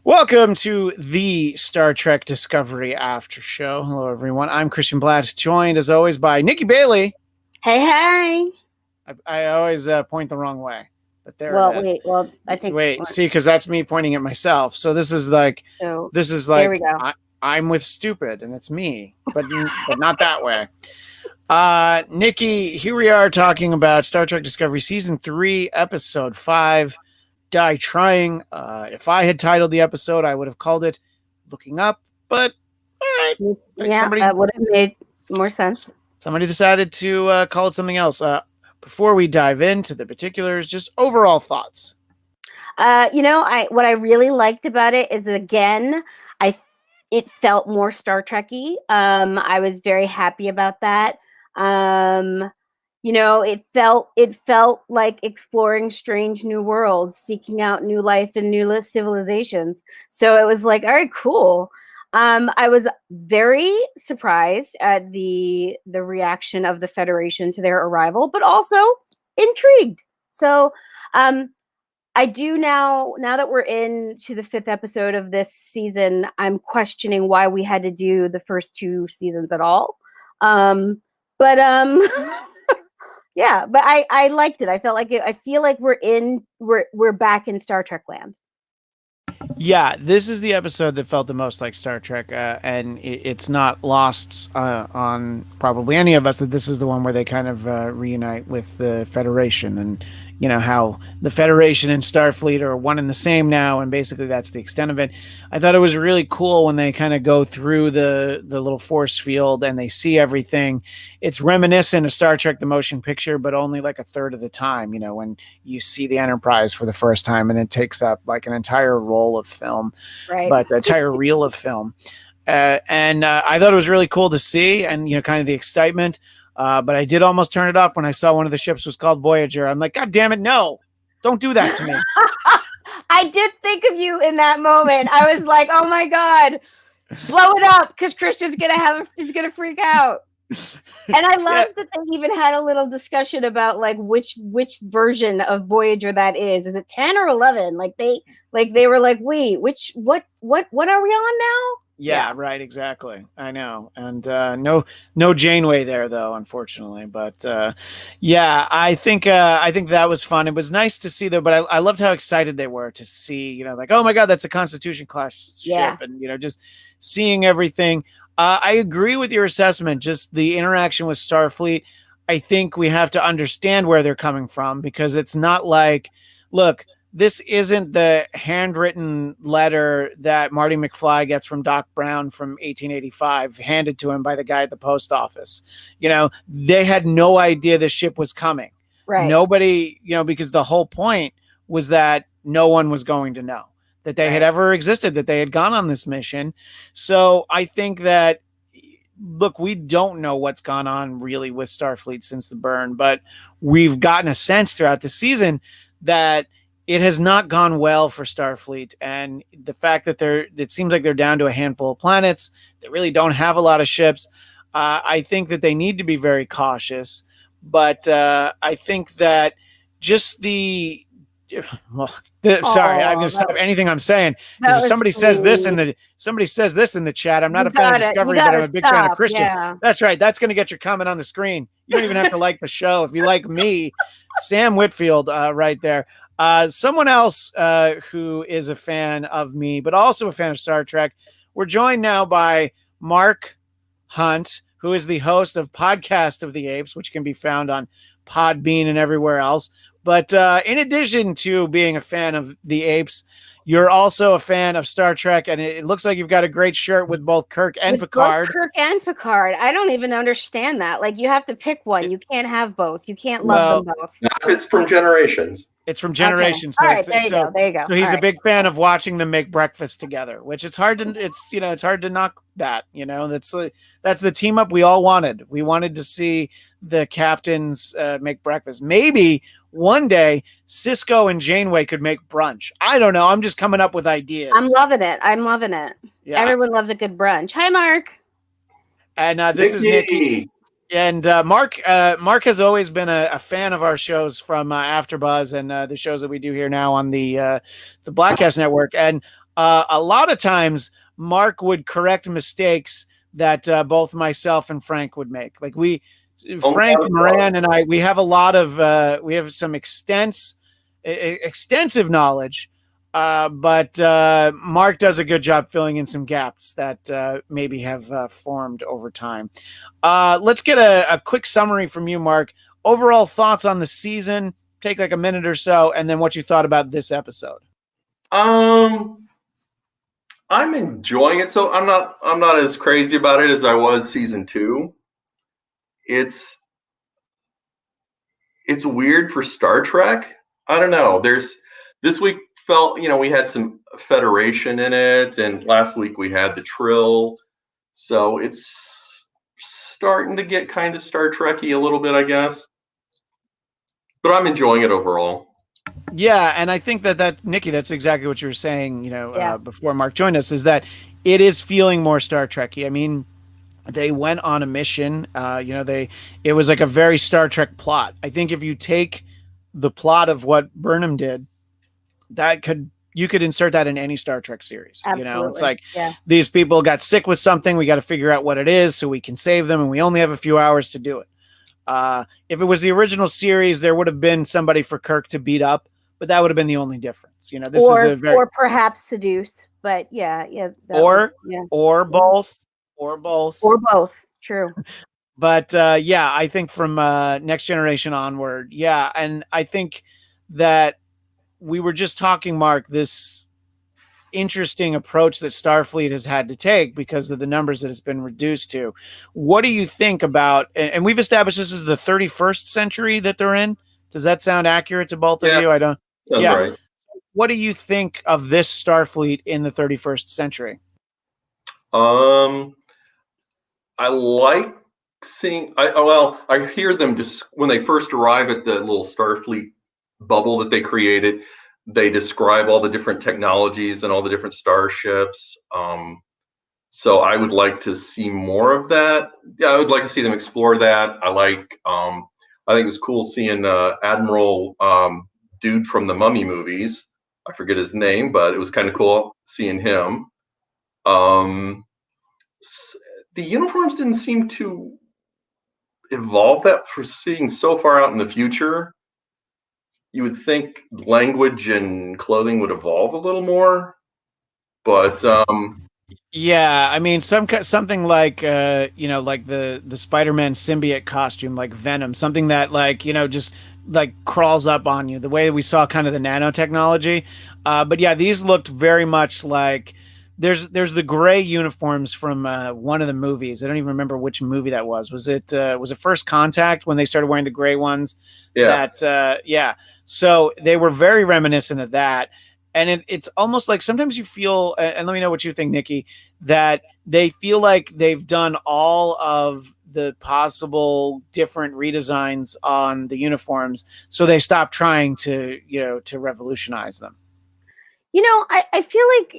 Welcome to the Star Trek Discovery After Show. Hello, everyone. I'm Christian Blatt, joined as always by Nikki Bailey. Hey, hey. I always point the wrong way, but there Well, it is. wait. Well, I think. Wait, see, because that's me pointing at myself. So this is like, So like there we go. I'm with stupid, and it's me, but not that way. Nikki, here we are talking about Star Trek Discovery Season 3, Episode 5. Die Trying. If I had titled the episode, I would have called it Looking Up, but all right. Yeah, that would have made more sense. Somebody decided to call it something else. Before we dive into the particulars, just overall thoughts. What I really liked about it is, again, it felt more Star Trek-y. I was very happy about that. It felt like exploring strange new worlds, seeking out new life and new civilizations. So it was like, all right, cool. I was very surprised at the reaction of the Federation to their arrival, but also intrigued. So I do now that we're into the 5th episode of this season, I'm questioning why we had to do the first 2 seasons at all. Yeah, but I liked it. I felt like I feel like we're back in Star Trek land. Yeah, this is the episode that felt the most like Star Trek, and it's not lost on probably any of us that this is the one where they kind of reunite with the Federation, and you know how the Federation and Starfleet are one and the same now, and basically that's the extent of it. I thought it was really cool when they kind of go through the little force field and they see everything. It's reminiscent of Star Trek the motion picture, but only like a third of the time, you know, when you see the Enterprise for the first time and it takes up like an entire roll of film, right? But an entire reel of film. And I thought it was really cool to see, and you know, kind of the excitement. But I did almost turn it off when I saw one of the ships was called Voyager. I'm like, God damn it, no! Don't do that to me. I did think of you in that moment. I was like, oh my God, blow it up, because Christian's he's gonna freak out. And I loved that they even had a little discussion about like which version of Voyager that is. Is it 10 or 11? Like they were like, wait, what are we on now? Yeah, right, exactly. I know. And no Janeway there though, unfortunately. But yeah, I think that was fun. It was nice to see though, but I loved how excited they were to see, you know, like, oh my God, that's a Constitution class ship, and you know, just seeing everything. I agree with your assessment. Just the interaction with Starfleet, I think we have to understand where they're coming from, because it's not like, look, this isn't the handwritten letter that Marty McFly gets from Doc Brown from 1885, handed to him by the guy at the post office. You know, they had no idea the ship was coming. Right. Nobody, you know, because the whole point was that no one was going to know that they had ever existed, that they had gone on this mission. So I think that, look, we don't know what's gone on really with Starfleet since the burn, but we've gotten a sense throughout the season that it has not gone well for Starfleet. And the fact that it seems like they're down to a handful of planets, they really don't have a lot of ships. I think that they need to be very cautious, but I think that just sorry, I'm going to stop anything I'm saying, because somebody says this in the chat. I'm not a fan of Discovery, but I'm a big fan of Christian. Yeah. That's right. That's going to get your comment on the screen. You don't even have to like the show. If you like me, Sam Whitfield, right there. Someone else who is a fan of me, but also a fan of Star Trek. We're joined now by Mark Hunt, who is the host of Podcast of the Apes, which can be found on Podbean and everywhere else. But in addition to being a fan of the Apes, you're also a fan of Star Trek, and it looks like you've got a great shirt with both Kirk and Picard. Both Kirk and Picard. I don't even understand that. Like, you have to pick one. You can't have both. You can't love them both. It's from Generations. It's from Generations. Okay. All right, there you go. So he's a big fan of watching them make breakfast together, which it's hard to knock that. You know, that's the team up we all wanted. We wanted to see the captains make breakfast. Maybe one day Cisco and Janeway could make brunch. I don't know. I'm just coming up with ideas. I'm loving it. Yeah. Everyone loves a good brunch. Hi, Mark. And this is Nikki. And Mark has always been a fan of our shows from AfterBuzz and the shows that we do here now on the Blackcast Network. And a lot of times Mark would correct mistakes that both myself and Frank would make. Like Frank Moran and I, we have a lot of we have some extensive knowledge, but Mark does a good job filling in some gaps that maybe have formed over time. Let's get a quick summary from you, Mark. Overall thoughts on the season. Take like a minute or so, and then what you thought about this episode. I'm enjoying it. So I'm not as crazy about it as I was season 2. It's weird for Star Trek. I don't know. This week felt, we had some Federation in it, and last week we had the Trill. So it's starting to get kind of Star Trek-y a little bit, I guess. But I'm enjoying it overall. Yeah, and I think that Nikki, that's exactly what you were saying, before Mark joined us, is that it is feeling more Star Trek-y. I mean, they went on a mission. It was like a very Star Trek plot. I think if you take the plot of what Burnham did, you could insert that in any Star Trek series. Absolutely. It's like these people got sick with something. We got to figure out what it is so we can save them, and we only have a few hours to do it. If it was the original series, there would have been somebody for Kirk to beat up, but that would have been the only difference. Or perhaps seduce, but or both. True. But I think from Next Generation onward, and I think that we were just talking, Mark, this interesting approach that Starfleet has had to take because of the numbers that it's been reduced to. What do you think about, and we've established this is the 31st century that they're in. Does that sound accurate to both of you? I don't. Sounds right. What do you think of this Starfleet in the 31st century? I like seeing, I hear them just when they first arrive at the little Starfleet bubble that they created, they describe all the different technologies and all the different starships. So I would like to see more of that. Yeah, I would like to see them explore that. I think it was cool seeing Admiral dude from the Mummy movies. I forget his name, but it was kind of cool seeing him. The uniforms didn't seem to evolve that for seeing so far out in the future. You would think language and clothing would evolve a little more, but I mean, something like like the Spider-Man symbiote costume, like Venom, something that just like crawls up on you, the way we saw kind of the nanotechnology. But these looked very much like there's the gray uniforms from one of the movies. I don't even remember which movie that was. Was it First Contact when they started wearing the gray ones? Yeah. So they were very reminiscent of that. And it's almost like sometimes you feel, and let me know what you think, Nikki, that they feel like they've done all of the possible different redesigns on the uniforms. So they stopped trying to revolutionize them. I feel like,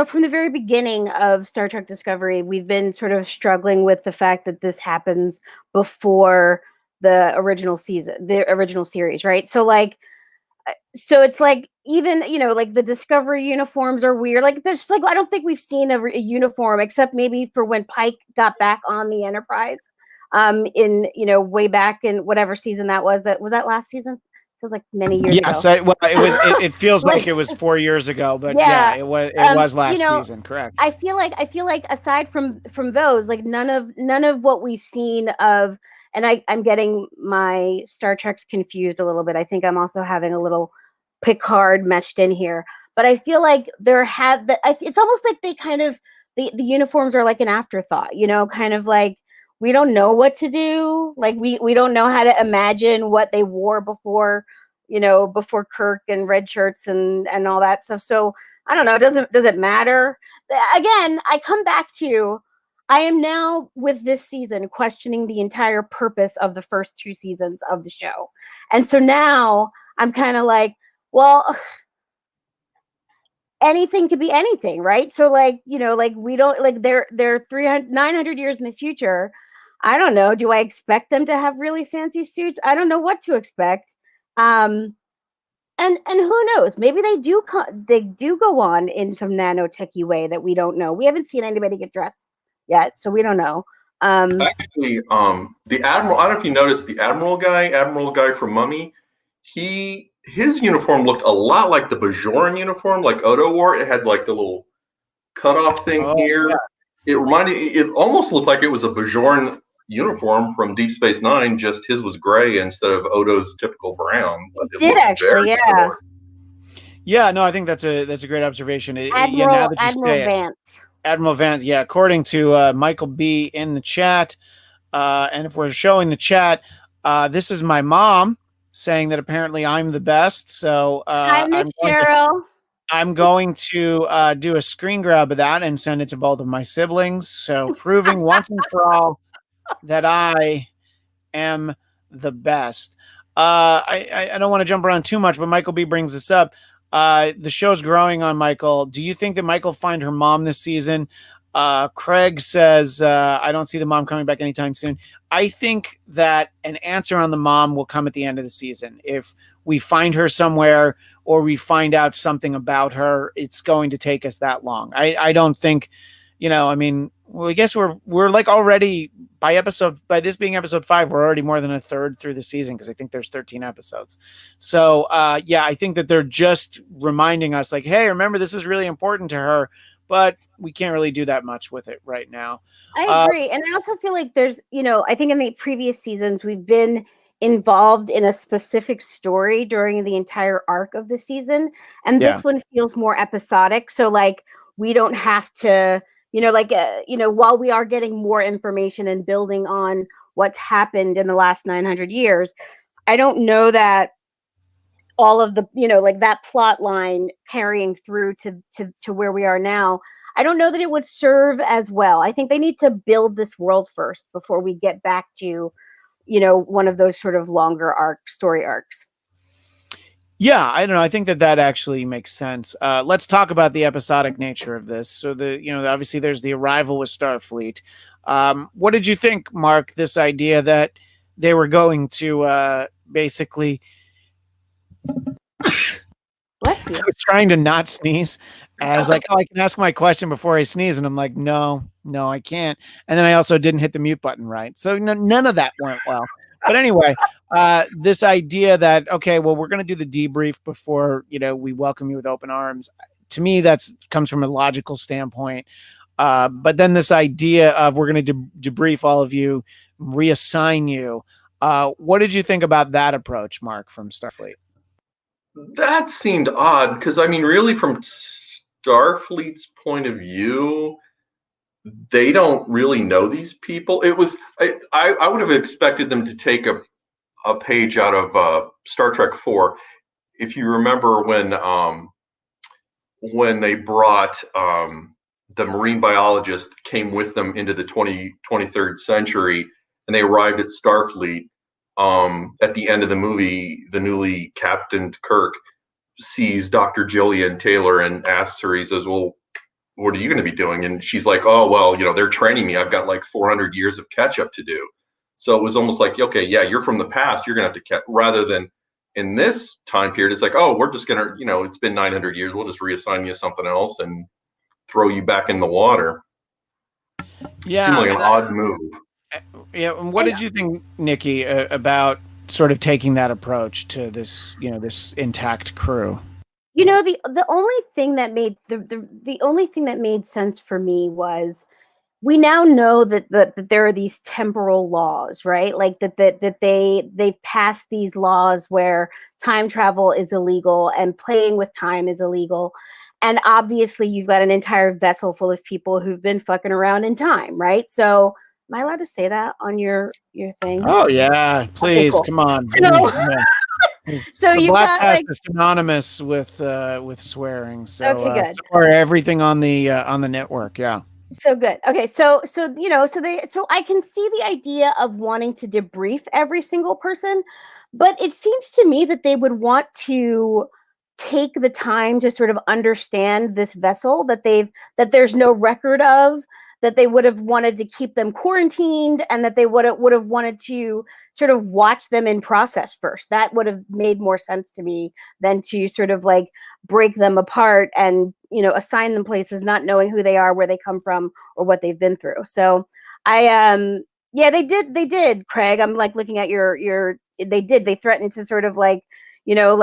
from the very beginning of Star Trek Discovery, we've been sort of struggling with the fact that this happens before the original season, the original series, right? So it's like, even, like the Discovery uniforms are weird. Like there's I don't think we've seen a uniform except maybe for when Pike got back on the Enterprise, in, way back in whatever season that was. That was that last season. It was like many years ago. Yes, it feels like it was 4 years ago, but it was last season, correct? I feel like aside from those, like none of what we've seen of, and I'm getting my Star Treks confused a little bit. I think I'm also having a little Picard meshed in here, but I feel like it's almost like they kind of the uniforms are like an afterthought, kind of like we don't know what to do. Like we don't know how to imagine what they wore before Kirk and red shirts and all that stuff. So I don't know. Does it matter? Again, I come back to, I am now with this season questioning the entire purpose of the first 2 seasons of the show. And so now I'm kind of like, well, anything could be anything, right? So we don't, they're 900 years in the future. I don't know. Do I expect them to have really fancy suits? I don't know what to expect. And who knows? Maybe they do go on in some nanotechy way that we don't know. We haven't seen anybody get dressed yet, so we don't know. Actually, the Admiral, I don't know if you noticed the Admiral guy from Mummy, his uniform looked a lot like the Bajoran uniform, like Odo wore. It had like the little cutoff thing here. Yeah. It almost looked like it was a Bajoran uniform from Deep Space Nine, just his was gray instead of Odo's typical brown. But it did actually, yeah. Similar. Yeah, no, I think that's a great observation. Admiral Vance. Admiral Vance, yeah. According to Michael B in the chat, and if we're showing the chat, this is my mom saying that apparently I'm the best. So hi, Miss Cheryl. I'm going to do a screen grab of that and send it to both of my siblings. So proving once and for all that I am the best. I don't want to jump around too much, but Michael B brings this up. The show's growing on Michael. Do you think that Michael will find her mom this season? Craig says, I don't see the mom coming back anytime soon. I think that an answer on the mom will come at the end of the season. If we find her somewhere or we find out something about her, it's going to take us that long. I don't think, I mean, well, I guess we're like already by this being episode 5, we're already more than a third through the season because I think there's 13 episodes. So yeah, I think that they're just reminding us like, hey, remember this is really important to her, but we can't really do that much with it right now. I agree. And I also feel like there's, I think in the previous seasons we've been involved in a specific story during the entire arc of the season. And this one feels more episodic. So like we don't have to, while we are getting more information and building on what's happened in the last 900 years, I don't know that all of the, like that plot line carrying through to where we are now, I don't know that it would serve as well. I think they need to build this world first before we get back to, one of those sort of longer story arcs. Yeah, I don't know. I think that actually makes sense. Let's talk about the episodic nature of this. So obviously there's the arrival with Starfleet. What did you think, Mark, this idea that they were going to basically... Bless you. I was trying to not sneeze. I was like, I can ask my question before I sneeze. And I'm like, no, I can't. And then I also didn't hit the mute button right. So none of that went well. But anyway, this idea that, okay, well, we're going to do the debrief before, we welcome you with open arms. To me, comes from a logical standpoint. But then this idea of we're going to debrief all of you, reassign you. What did you think about that approach, Mark, from Starfleet? That seemed odd because, I mean, really from Starfleet's point of view, they don't really know these people. It was I would have expected them to take a page out of Star Trek 4. If you remember when they brought the marine biologist came with them into the 23rd century and they arrived at Starfleet. At the end of the movie, the newly captained Kirk sees Dr. Jillian Taylor and asks her, he says, well, what are you going to be doing? And she's like, oh, well, they're training me. I've got like 400 years of catch up to do. So it was almost like, okay, yeah, you're from the past. You're going to have to catch, rather than in this time period, it's like, oh, we're just going to, it's been 900 years. We'll just reassign you something else and throw you back in the water. Yeah. It seemed like an odd move. Yeah. And what did you think, Nikki, about sort of taking that approach to this, this intact crew? The only thing that made the only thing that made sense for me was we now know that there are these temporal laws, right? Like that they've passed these laws where time travel is illegal and playing with time is illegal. And obviously you've got an entire vessel full of people who've been fucking around in time, right? So am I allowed to say that on your thing? Oh yeah, please, okay, cool. Come on. So you got like is synonymous with swearing. So okay, good. Or everything on the network, yeah. So good. Okay, so I can see the idea of wanting to debrief every single person, but it seems to me that they would want to take the time to sort of understand this vessel that there's no record of, that they would have wanted to keep them quarantined, and that they would have wanted to sort of watch them in process first. That would have made more sense to me than to sort of like break them apart and, you know, assign them places not knowing who they are, where they come from, or what they've been through. So yeah, they did, Craig. I'm like looking at they threatened to sort of like, you know,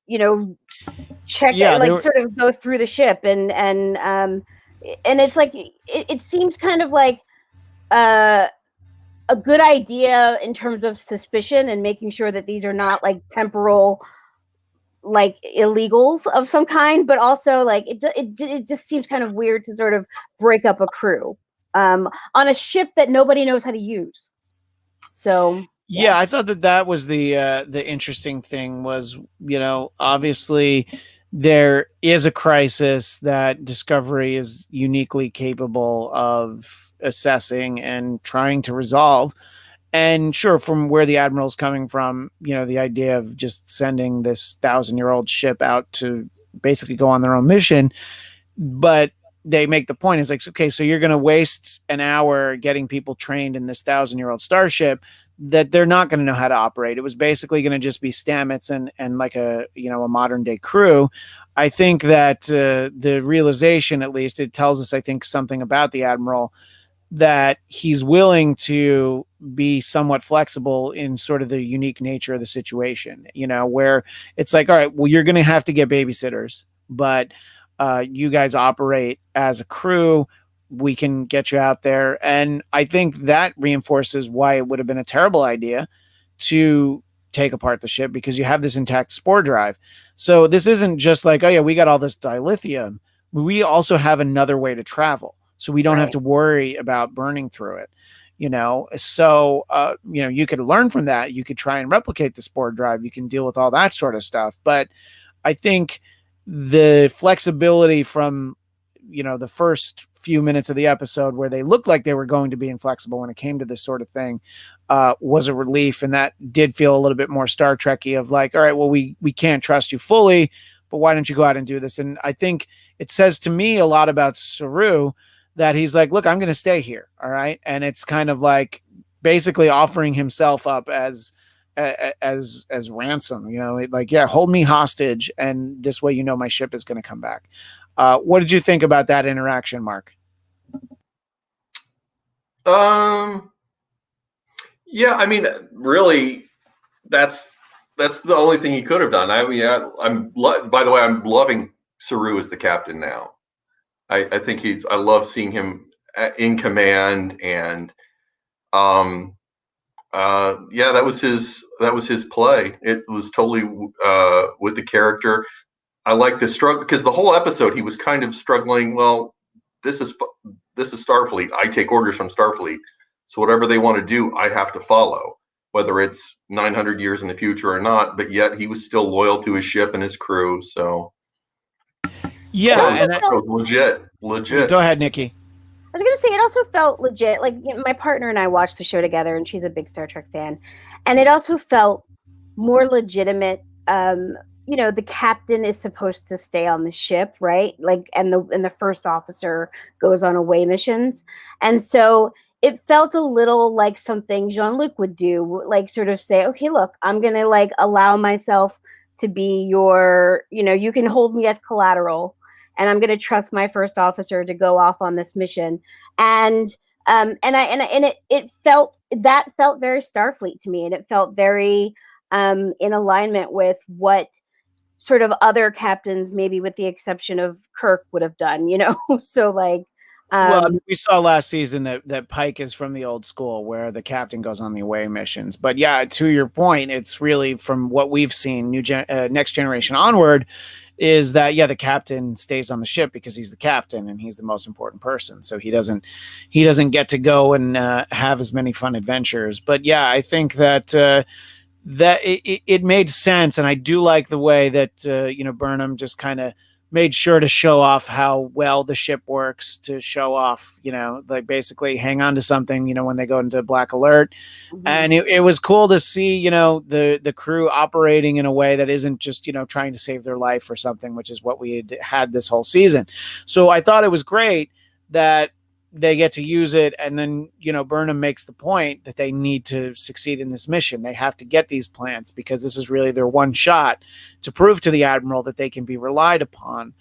you know, check, Yeah, like sort of go through the ship, and it's like it seems kind of like a good idea in terms of suspicion and making sure that these are not like temporal, like illegals of some kind, but also like it just seems kind of weird to sort of break up a crew on a ship that nobody knows how to use. So yeah, I thought that was the interesting thing was, you know, obviously there is a crisis that Discovery is uniquely capable of assessing and trying to resolve. And sure, from where the Admiral's coming from, you know, the idea of just sending this 1,000-year-old ship out to basically go on their own mission. But they make the point, it's like, okay, so you're going to waste an hour getting people trained in this 1,000-year-old starship that they're not going to know how to operate. It was basically going to just be Stamets and like a, you know, a modern day crew. I think that the realization, at least it tells us, I think, something about the Admiral, that he's willing to be somewhat flexible in sort of the unique nature of the situation, you know, where it's like, all right, well, you're going to have to get babysitters, but you guys operate as a crew. We can get you out there. And I think that reinforces why it would have been a terrible idea to take apart the ship, because you have this intact spore drive. So this isn't just like, oh yeah, we got all this dilithium. We also have another way to travel. So we don't have to worry about burning through it, you know? So, you know, you could learn from that. You could try and replicate the spore drive. You can deal with all that sort of stuff. But I think the flexibility from, you know, the first few minutes of the episode where they looked like they were going to be inflexible when it came to this sort of thing was a relief. And that did feel a little bit more Star Trek-y of like, all right, well, we can't trust you fully, but why don't you go out and do this? And I think it says to me a lot about Saru, that he's like, look, I'm going to stay here. All right. And it's kind of like basically offering himself up as ransom, you know, like, yeah, hold me hostage. And this way, you know, my ship is going to come back. What did you think about that interaction, Mark? Yeah, I mean, really, that's the only thing he could have done. I mean, by the way, I'm loving Saru as the captain now. I think I love seeing him in command, and yeah, that was his play. It was totally with the character. I like the struggle, because the whole episode he was kind of struggling. Well, this is Starfleet. I take orders from Starfleet, so whatever they want to do, I have to follow, whether it's 900 years in the future or not. But yet he was still loyal to his ship and his crew. So. Yeah, and legit. Go ahead, Nikki. I was gonna say, it also felt legit. Like, you know, my partner and I watched the show together, and she's a big Star Trek fan, and it also felt more legitimate. You know, the captain is supposed to stay on the ship, right? Like, and the first officer goes on away missions, and so it felt a little like something Jean-Luc would do, like sort of say, okay, look, I'm gonna like allow myself to be your, you know, you can hold me as collateral, and I'm going to trust my first officer to go off on this mission. And it felt very Starfleet to me, and it felt very in alignment with what sort of other captains, maybe with the exception of Kirk, would have done, you know? So like, well, I mean, we saw last season that Pike is from the old school where the captain goes on the away missions. But yeah, to your point, it's really from what we've seen, Next Generation onward, is that, yeah, the captain stays on the ship because he's the captain and he's the most important person. So he doesn't get to go and have as many fun adventures. But yeah, I think that that it made sense. And I do like the way that, you know, Burnham just kind of made sure to show off how well the ship works, to show off, you know, like basically hang on to something, you know, when they go into black alert. Mm-hmm. And it was cool to see, you know, the crew operating in a way that isn't just, you know, trying to save their life or something, which is what we had this whole season. So I thought it was great. that they get to use it. And then, Burnham makes the point that they need to succeed in this mission. They have to get these plants because this is really their one shot to prove to the Admiral that they can be relied upon.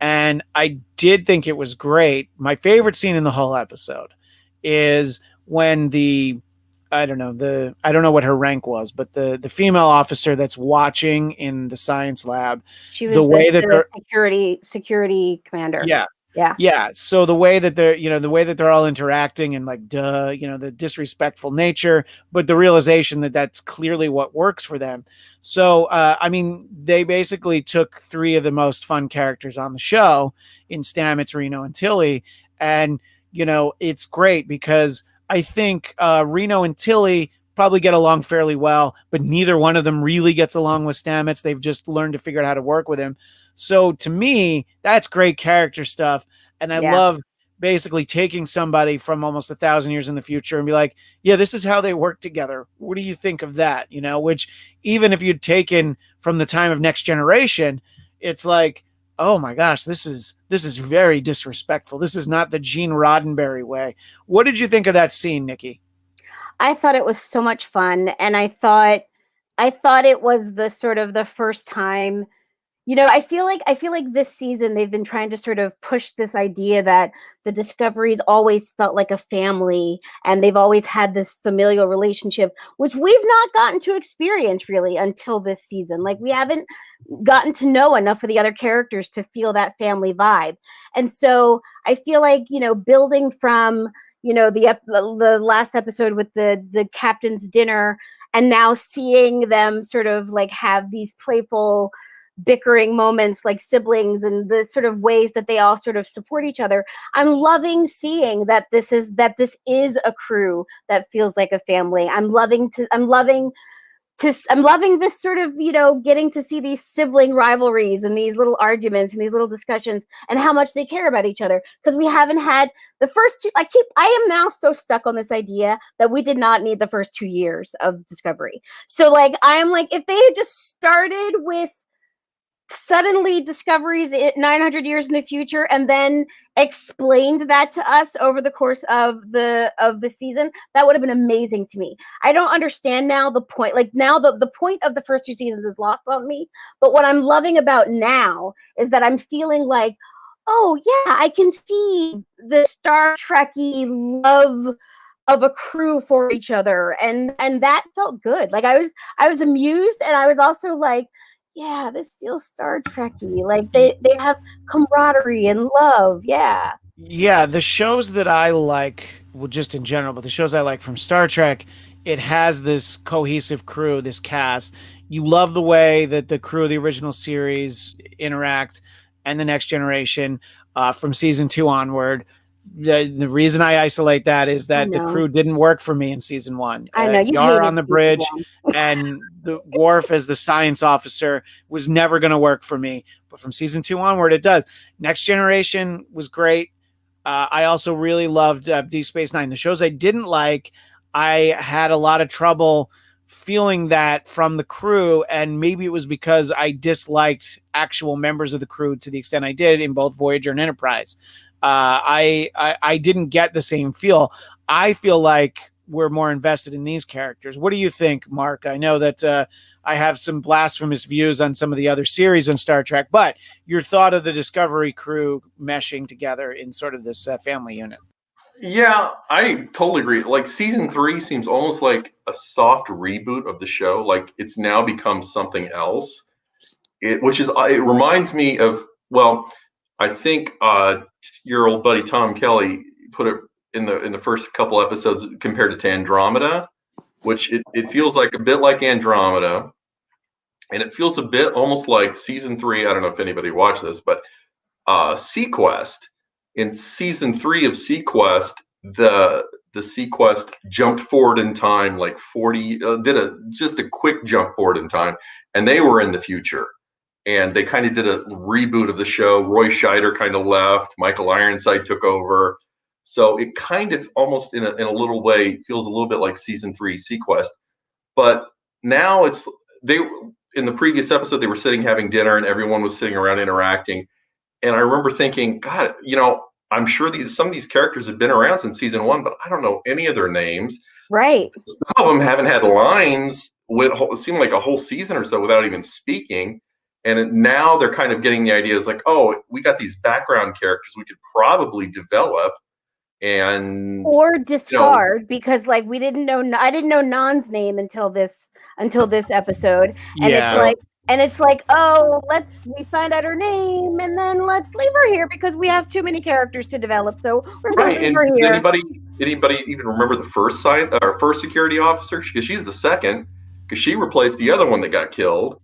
And I did think it was great. My favorite scene in the whole episode is when I don't know what her rank was, but the female officer that's watching in the science lab, She was the way that the security commander. yeah. Yeah. Yeah. So the way that they're all interacting and like, the disrespectful nature, but the realization that that's clearly what works for them. So, they basically took three of the most fun characters on the show in Stamets, Reno, and Tilly. And, it's great because I think Reno and Tilly probably get along fairly well, but neither one of them really gets along with Stamets. They've just learned to figure out how to work with him. So to me, that's great character stuff. And I love basically taking somebody from almost 1,000 years in the future and be like, yeah, this is how they work together. What do you think of that? Which even if you'd taken from the time of Next Generation, it's like, oh my gosh, this is very disrespectful. This is not the Gene Roddenberry way. What did you think of that scene, Nikki? I thought it was so much fun. And I thought it was the sort of the first time, I feel like this season they've been trying to sort of push this idea that the Discovery's always felt like a family and they've always had this familial relationship, which we've not gotten to experience really until this season. Like we haven't gotten to know enough of the other characters to feel that family vibe. And so I feel like, building from, the last episode with the captain's dinner and now seeing them sort of like have these playful bickering moments like siblings and the sort of ways that they all sort of support each other. I'm loving seeing that this is a crew that feels like a family. I'm loving this sort of, getting to see these sibling rivalries and these little arguments and these little discussions and how much they care about each other. Because we haven't had the first two. I am now so stuck on this idea that we did not need the first 2 years of Discovery. So like, I am like, if they had just started with suddenly Discovery's 900 years in the future and then explained that to us over the course of the season, that would have been amazing to me. I don't understand now the point. Like now the point of the first 2 seasons is lost on me. But what I'm loving about now is that I'm feeling like, oh yeah, I can see the Star Trekky love of a crew for each other, and that felt good. Like I was amused, and I was also like, yeah, this feels Star Trekky. Like they have camaraderie and love. Yeah. Yeah, the shows that I like, well, just in general, but the shows I like from Star Trek, it has this cohesive crew, this cast. You love the way that the crew of the original series interact and the Next Generation from season 2 onward. The reason I isolate that is that the crew didn't work for me in season 1. I know you Yar on the bridge and the Worf as the science officer was never going to work for me. But from season 2 onward, it does. Next Generation was great. I also really loved Deep Space Nine. The shows I didn't like, I had a lot of trouble feeling that from the crew, and maybe it was because I disliked actual members of the crew to the extent I did in both Voyager and Enterprise. I didn't get the same feel. I feel like we're more invested in these characters. What do you think, Mark? I know that I have some blasphemous views on some of the other series on Star Trek, but your thought of the Discovery crew meshing together in sort of this family unit. Yeah, I totally agree. Like season 3 seems almost like a soft reboot of the show. Like it's now become something else. It reminds me of, well, I think your old buddy Tom Kelly put it in the first couple episodes compared it to Andromeda, which it feels like a bit like Andromeda, and it feels a bit almost like season 3. I don't know if anybody watched this, but Sequest. In season 3 of Sequest, the Sequest jumped forward in time like 40, did just a quick jump forward in time, and they were in the future. And they kind of did a reboot of the show. Roy Scheider kind of left. Michael Ironside took over. So it kind of almost in a little way feels a little bit like season 3 Sequest. But now in the previous episode, they were sitting having dinner and everyone was sitting around interacting. And I remember thinking, God, I'm sure some of these characters have been around since season 1, but I don't know any of their names. Right. Some of them haven't had lines with it seemed like a whole season or so without even speaking. And now they're kind of getting the ideas like, oh, we got these background characters we could probably develop and or discard, because like I didn't know Nan's name until this episode, and it's like, oh, we find out her name and then let's leave her here because we have too many characters to develop, so we're going to leave her here. Anybody even remember the first security officer? Because she's the second, because she replaced the other one that got killed.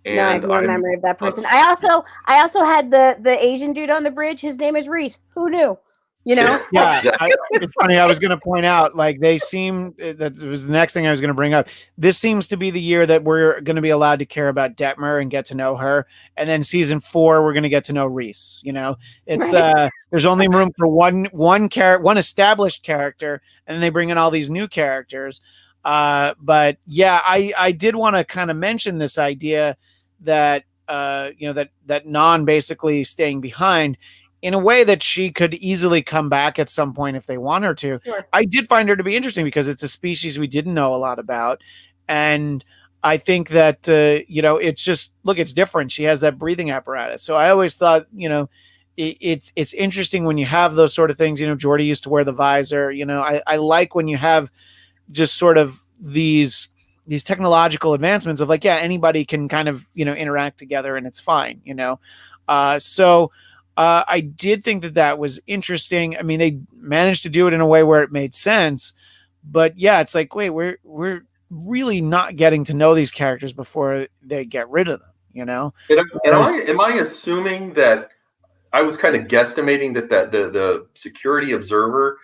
And no, I have no memory of that person. I also had the Asian dude on the bridge. His name is Reese. Who knew? You know? Yeah, it's funny. I was going to point out, like, they seem that was the next thing I was going to bring up. This seems to be the year that we're going to be allowed to care about Detmer and get to know her. And then season 4, we're going to get to know Reese. You know, it's there's only room for one established character, and then they bring in all these new characters. But yeah, I did want to kind of mention this idea that that Nan basically staying behind, in a way that she could easily come back at some point if they want her to. Sure. I did find her to be interesting because it's a species we didn't know a lot about. And I think that, it's just, look, it's different. She has that breathing apparatus. So I always thought, it's interesting when you have those sort of things. Geordi used to wear the visor. I like when you have just sort of these technological advancements of like, yeah, anybody can kind of, interact together and it's fine, I did think that was interesting. I mean, they managed to do it in a way where it made sense, but yeah, it's like, wait, we're really not getting to know these characters before they get rid of them, Am I assuming that I was kind of guesstimating that the security observer,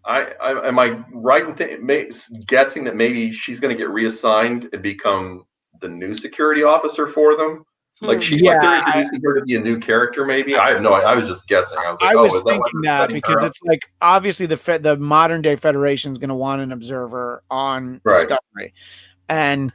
am I right in guessing that maybe she's going to get reassigned and become the new security officer for them? Like they're introducing her to be a new character, maybe. I have no idea. I was just guessing. I was thinking that because it's like, obviously the modern day Federation is going to want an observer on Discovery, and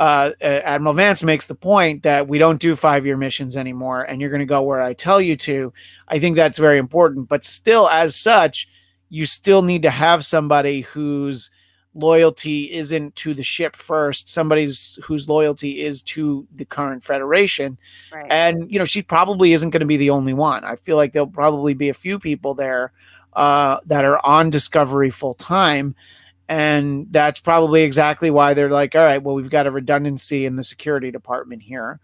Admiral Vance makes the point that we don't do 5-year missions anymore, and you're going to go where I tell you to. I think that's very important, but still, as such, you still need to have somebody whose loyalty isn't to the ship first, whose loyalty is to the current Federation. Right. And she probably isn't going to be the only one. I feel like there'll probably be a few people there that are on Discovery full time, and that's probably exactly why they're like, all right, well, we've got a redundancy in the security department here.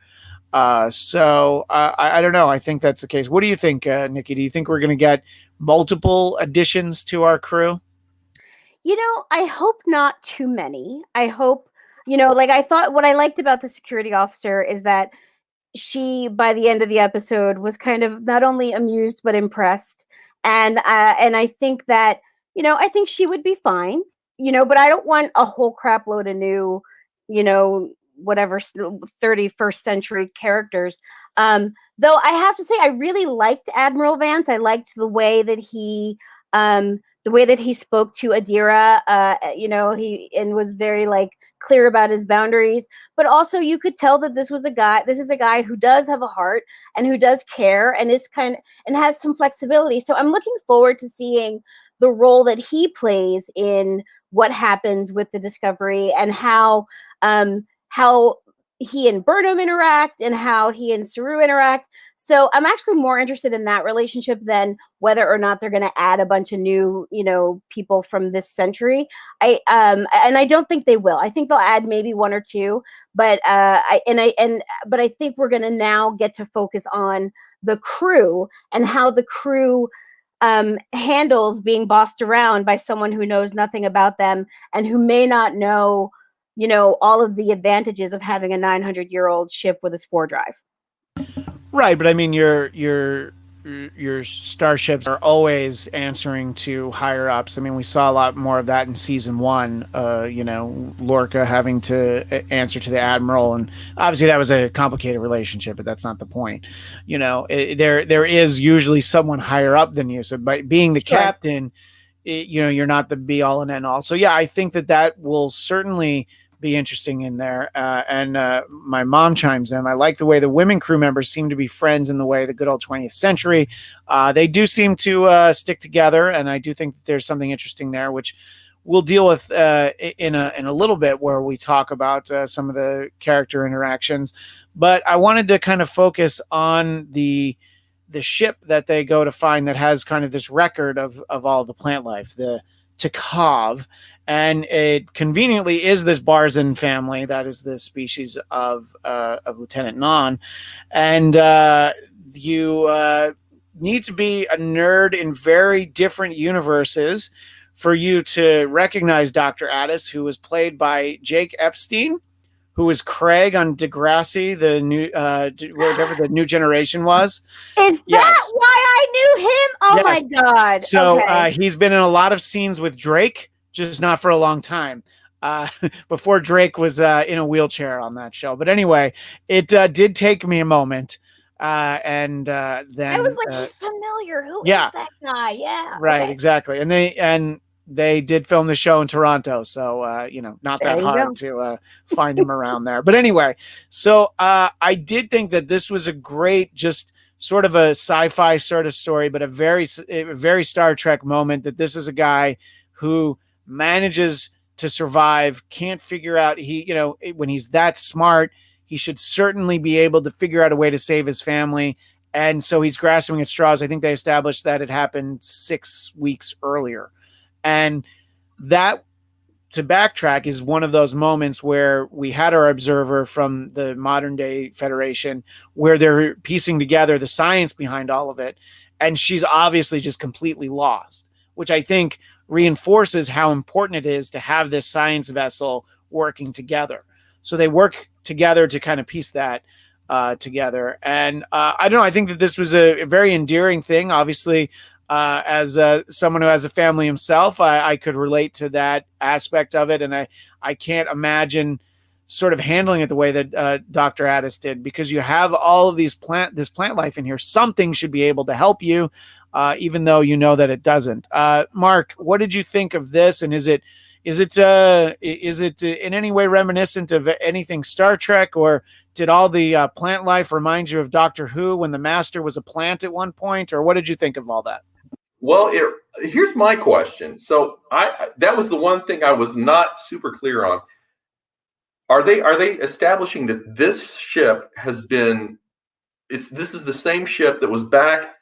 So I don't know. I think that's the case. What do you think, Nikki? Do you think we're going to get multiple additions to our crew? I hope not too many. I hope, I thought what I liked about the security officer is that she, by the end of the episode, was kind of not only amused, but impressed. And I think that, I think she would be fine, but I don't want a whole crap load of new, whatever 31st century characters. Though I have to say, I really liked Admiral Vance. I liked the way that he spoke to Adira, he was very clear about his boundaries, but also you could tell that this is a guy who does have a heart and who does care and and has some flexibility. So I'm looking forward to seeing the role that he plays in what happens with the Discovery, and how he and Burnham interact and how he and Saru interact. So I'm actually more interested in that relationship than whether or not they're going to add a bunch of new, people from this century. And I don't think they will. I think they'll add maybe one or two, but I think we're going to now get to focus on the crew and how the crew handles being bossed around by someone who knows nothing about them and who may not know all of the advantages of having a 900-year-old ship with a spore drive. Right, but I mean, your starships are always answering to higher ups. I mean, we saw a lot more of that in season 1. Lorca having to answer to the admiral, and obviously that was a complicated relationship, but that's not the point. There is usually someone higher up than you. So by being the captain, you're not the be all and end all. So yeah, I think that will certainly be interesting in there. And my mom chimes in. I like the way the women crew members seem to be friends in the way the good old 20th century. They do seem to stick together, and I do think that there's something interesting there, which we'll deal with in a little bit, where we talk about some of the character interactions. But I wanted to kind of focus on the ship that they go to find that has kind of this record of all the plant life, the Takov. And it conveniently is this Barzan family. That is the species of Lieutenant Non. And you need to be a nerd in very different universes for you to recognize Dr. Addis, who was played by Jake Epstein, who was Craig on Degrassi, the new whatever the New Generation was. Is that why I knew him? Oh Yes. my God. So Okay. he's been in a lot of scenes with Drake, just not for a long time. Before Drake was in a wheelchair on that show. But anyway, it did take me a moment. And then I was like, he's familiar. Who is yeah. that guy? Yeah. Right, okay. exactly. And they did film the show in Toronto, so not There that you go. hard to find him around there. But anyway, so I did think that this was a great, just sort of a sci-fi sort of story, but a very Star Trek moment, that this is a guy who manages to survive, can't figure out, when he's that smart, he should certainly be able to figure out a way to save his family. And so he's grasping at straws. I think they established that it happened 6 weeks earlier. And that, to backtrack, is one of those moments where we had our observer from the modern day Federation, where they're piecing together the science behind all of it. And she's obviously just completely lost, which I think reinforces how important it is to have this science vessel working together. So they work together to kind of piece that together. And I don't know, I think that this was a very endearing thing. Obviously, as someone who has a family himself, I could relate to that aspect of it. And I can't imagine sort of handling it the way that Dr. Addis did, because you have all of this plant life in here. Something should be able to help you, even though you know that it doesn't. Mark, what did you think of this? And is it in any way reminiscent of anything Star Trek, or did all the plant life remind you of Doctor Who when the Master was a plant at one point, or what did you think of all that? Well, here's my question. So that was the one thing I was not super clear on. Are they establishing that this ship this is the same ship that was back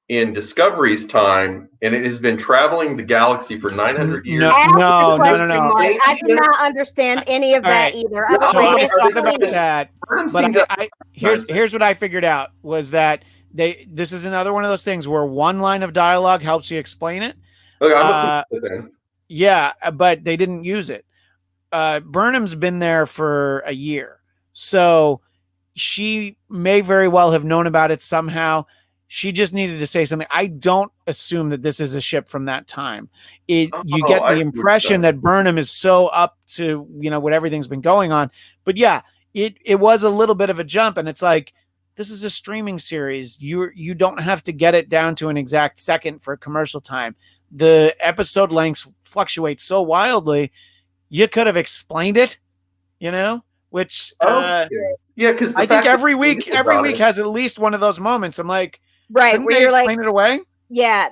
in Discovery's time, and it has been traveling the galaxy for 900 years? No. I did not understand any of that either. I was So like, I thought explain about it. that, but here's what I figured out was that this is another one of those things where one line of dialogue helps you explain it. Okay, I'm listening. Yeah, but they didn't use it. Burnham's been there for a year, so she may very well have known about it somehow. She just needed to say something. I don't assume that this is a ship from that time. You get the impression that Burnham is so up to, what everything's been going on. But yeah, it was a little bit of a jump, and it's like, this is a streaming series. You don't have to get it down to an exact second for commercial time. The episode lengths fluctuate so wildly. You could have explained it, which yeah, because I think every week has at least one of those moments. I'm like, right, where you're explain it away. Yeah,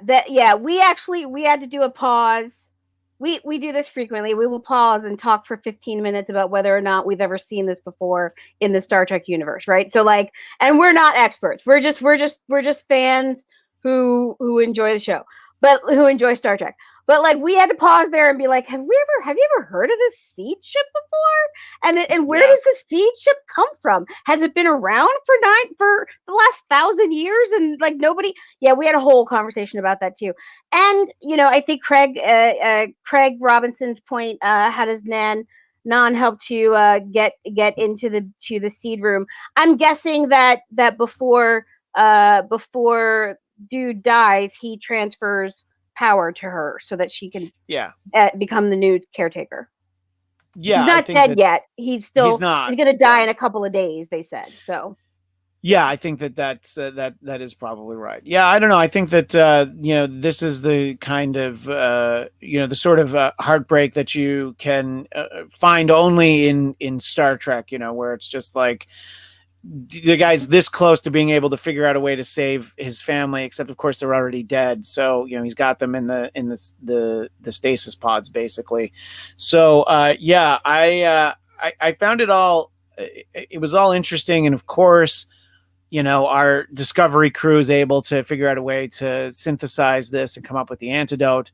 we had to do a pause. We do this frequently. We will pause and talk for 15 minutes about whether or not we've ever seen this before in the Star Trek universe, right? So and we're not experts. We're just fans who enjoy the show, but who enjoy Star Trek. But we had to pause there and be like, have you ever heard of this seed ship before? And where does the seed ship come from? Has it been around for the last 1,000 years? And nobody, we had a whole conversation about that too. And I think Craig Robinson's point, how does Non help to get into the seed room? I'm guessing that before dude dies, he transfers power to her so that she can become the new caretaker. Yeah, he's not dead yet. He's gonna die in a couple of days, they said. So Yeah, I think that is probably right. Yeah, I don't know. I think that this is the kind of the sort of heartbreak that you can find only in Star Trek. Where it's just like the guy's this close to being able to figure out a way to save his family, except of course they're already dead. So he's got them in the stasis pods basically. So I found it all. It was all interesting, and of course, our Discovery crew is able to figure out a way to synthesize this and come up with the antidote.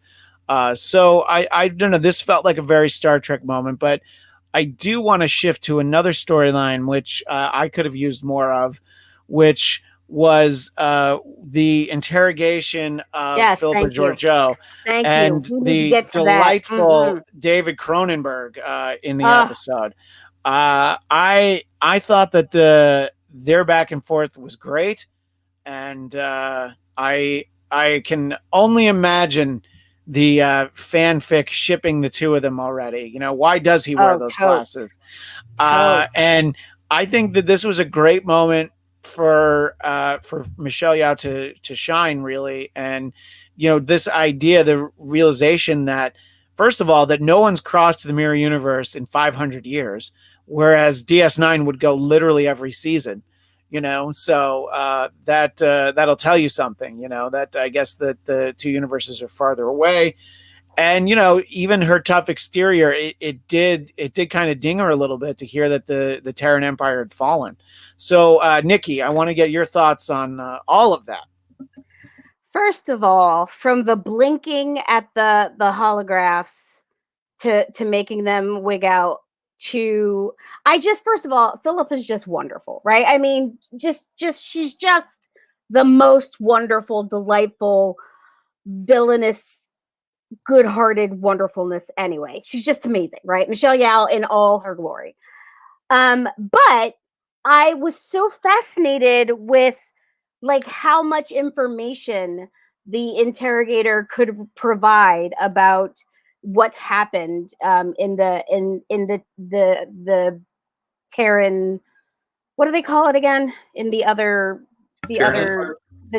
So I don't know. This felt like a very Star Trek moment, but I do want to shift to another storyline, which I could have used more of, which was the interrogation of Yes, Philippa thank you. Georgiou Thank and you. We need to the get to that. delightful David Cronenberg in the episode. I thought that their back and forth was great, and I can only imagine the fanfic shipping the two of them already. Why does he wear those glasses? And I think that this was a great moment for Michelle Yeoh to shine, really. And this idea, the realization that, first of all, that no one's crossed the mirror universe in 500 years, whereas DS9 would go literally every season. So that'll tell you something. That I guess that the two universes are farther away. And even her tough exterior, it did kind of ding her a little bit to hear that the Terran Empire had fallen. So Nikki, I want to get your thoughts on all of that. First of all, from the blinking at the holographs to making them wig out, to first of all, Philip is just wonderful, right? I mean, just she's just the most wonderful, delightful, villainous, good-hearted wonderfulness anyway. She's just amazing, right? Michelle Yeoh in all her glory. But I was so fascinated with like how much information the interrogator could provide about what's happened in the Terran, what do they call it again? In the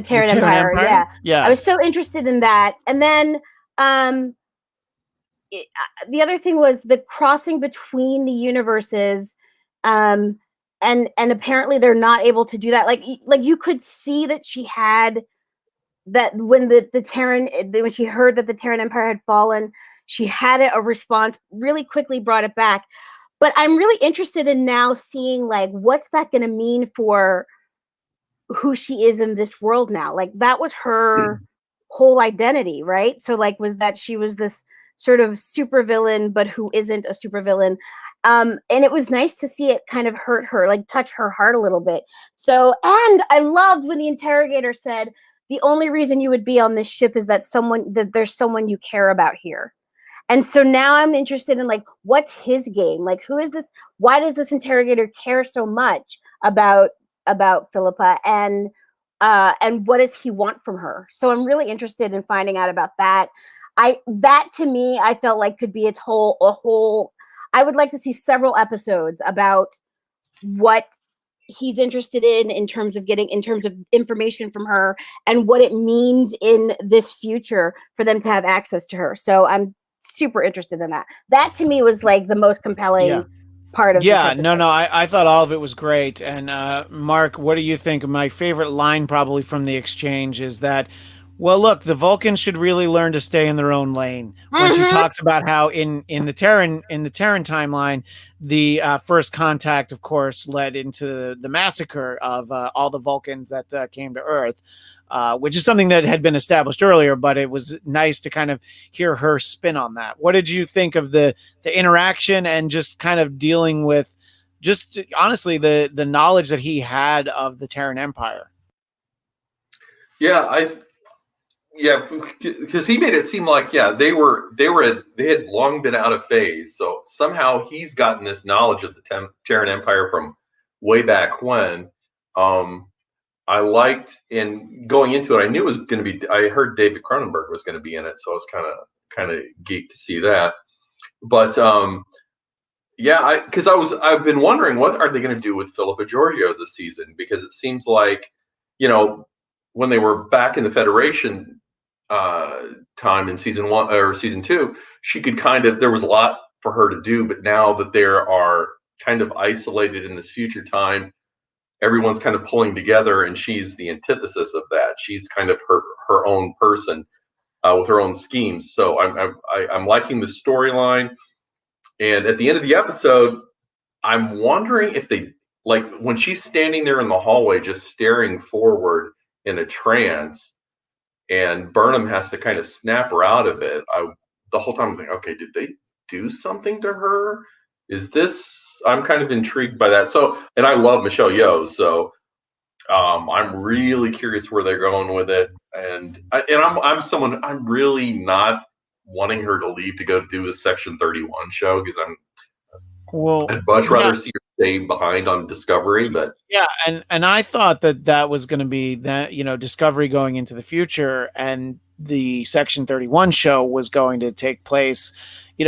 Terran Empire. Yeah. I was so interested in that. And then the other thing was the crossing between the universes, and apparently they're not able to do that. Like you could see that she had that when when she heard that the Terran Empire had fallen, she had a response, really quickly brought it back. But I'm really interested in now seeing like what's that going to mean for who she is in this world now. Like that was her whole identity, right? So like was that she was this sort of supervillain, but who isn't a supervillain. And it was nice to see it kind of hurt her, like touch her heart a little bit. So, and I loved when the interrogator said, the only reason you would be on this ship is that there's someone you care about here. And so now I'm interested in like, what's his game? Like, who is this? Why does this interrogator care so much about Philippa, and what does he want from her? So I'm really interested in finding out about that. That to me, I felt like could be a whole. I would like to see several episodes about what he's interested in terms of information from her and what it means in this future for them to have access to her. So I'm super interested in that. That to me was like the most compelling part of I thought all of it was great. And Mark, what do you think? My favorite line probably from the exchange is that, well, look, the Vulcans should really learn to stay in their own lane. When she talks about how in the Terran timeline, the first contact, of course, led into the massacre of all the Vulcans that came to Earth, which is something that had been established earlier, but it was nice to kind of hear her spin on that. What did you think of the interaction and just kind of dealing with just honestly the knowledge that he had of the Terran Empire? Yeah, because he made it seem like they had long been out of phase. So somehow he's gotten this knowledge of the Terran Empire from way back when. I liked, in going into it, I knew it was going to be. I heard David Cronenberg was going to be in it, so I was kind of geeked to see that. But Yeah, because I've been wondering what are they going to do with Philippa Giorgio this season, because it seems like, you know, when they were back in the Federation uh, time in season 1 or season 2, she could kind of, there was a lot for her to do, but now that there are kind of isolated in this future time, everyone's kind of pulling together, and she's the antithesis of that. She's kind of her own person with her own schemes. So I'm liking the storyline. And at the end of the episode, I'm wondering if they, like, when she's standing there in the hallway just staring forward in a trance, and Burnham has to kind of snap her out of it. The whole time I'm thinking, okay, did they do something to her? Is this? I'm kind of intrigued by that. So, and I love Michelle Yeoh, so I'm really curious where they're going with it. And I'm really not wanting her to leave to go do a Section 31 show, because I'd much rather see her stay behind on Discovery. But yeah, and I thought that was going to be that, Discovery going into the future, and the Section 31 show was going to take place,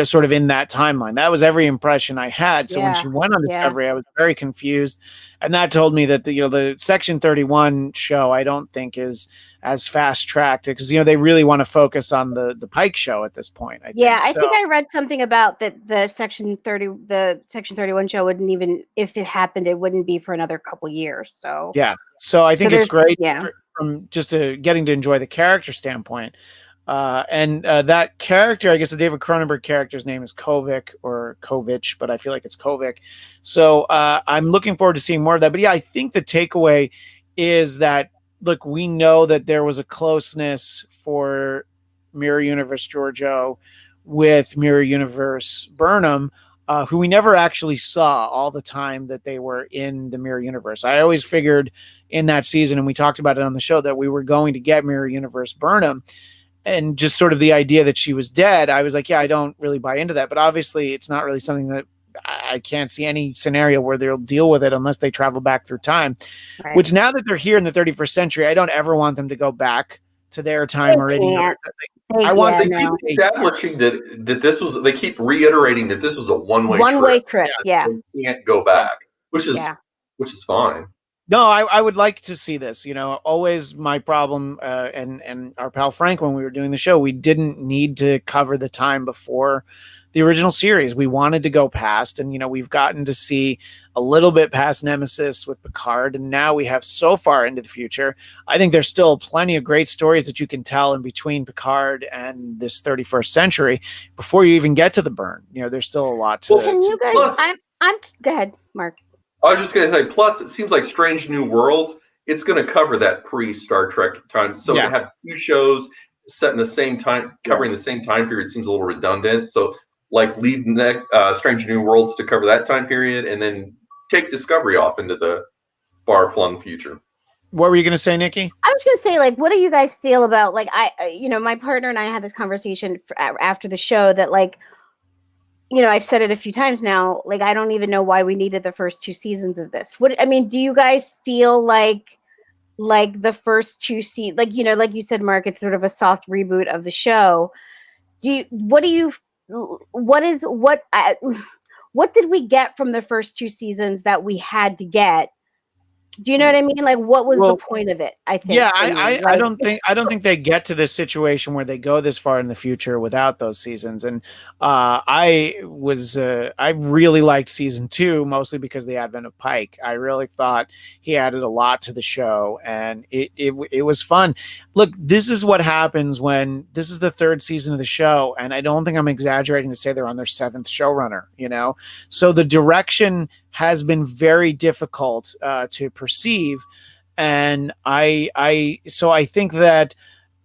sort of in that timeline. That was every impression I had. So when she went on Discovery, I was very confused, and that told me that the Section 31 show I don't think is as fast tracked, because they really want to focus on the Pike show at this point. I think I read something about that the Section 31 show wouldn't even, if it happened, it wouldn't be for another couple years. So so I think it's great from just getting to enjoy the character standpoint. And that character, I guess the David Cronenberg character's name is Kovic or Kovich, but I feel like it's Kovic. So I'm looking forward to seeing more of that. But yeah, I think the takeaway is that, look, we know that there was a closeness for Mirror Universe Georgiou with Mirror Universe Burnham, who we never actually saw all the time that they were in the Mirror Universe. I always figured in that season, and we talked about it on the show, that we were going to get Mirror Universe Burnham. And just sort of the idea that she was dead, I was like, yeah, I don't really buy into that. But obviously, it's not really something that I can't see any scenario where they'll deal with it unless they travel back through time. Right. Which, now that they're here in the 31st century, I don't ever want them to go back to their time or any other. I want them to keep establishing that this was. They keep reiterating that this was a one-way trip. Yeah, they can't go back, which is fine. No, I would like to see this. Always my problem, and our pal Frank, when we were doing the show, we didn't need to cover the time before the original series. We wanted to go past, and we've gotten to see a little bit past Nemesis with Picard, and now we have so far into the future. I think there's still plenty of great stories that you can tell in between Picard and this 31st century before you even get to the burn. There's still a lot to. Can you guys? I'm. Go ahead, Mark. I was just going to say, plus, it seems like Strange New Worlds, it's going to cover that pre-Star Trek time. So to have two shows set in the same time, covering the same time period, seems a little redundant. So, like, leave Strange New Worlds to cover that time period, and then take Discovery off into the far-flung future. What were you going to say, Nikki? I was going to say, like, what do you guys feel about, like, my partner and I had this conversation after the show that, like, I've said it a few times now, like, I don't even know why we needed the first 2 seasons of this. Do you guys feel like the first 2 seasons, like you said, Mark, it's sort of a soft reboot of the show. What did we get from the first 2 seasons that we had to get? Do you know what I mean? Like, what was the point of it? I think. Yeah, I don't think they get to this situation where they go this far in the future without those seasons. And I really liked season 2, mostly because of the advent of Pike. I really thought he added a lot to the show, and it was fun. Look, this is what happens when this is the 3rd season of the show, and I don't think I'm exaggerating to say they're on their 7th showrunner. So the direction has been very difficult to perceive, and I think that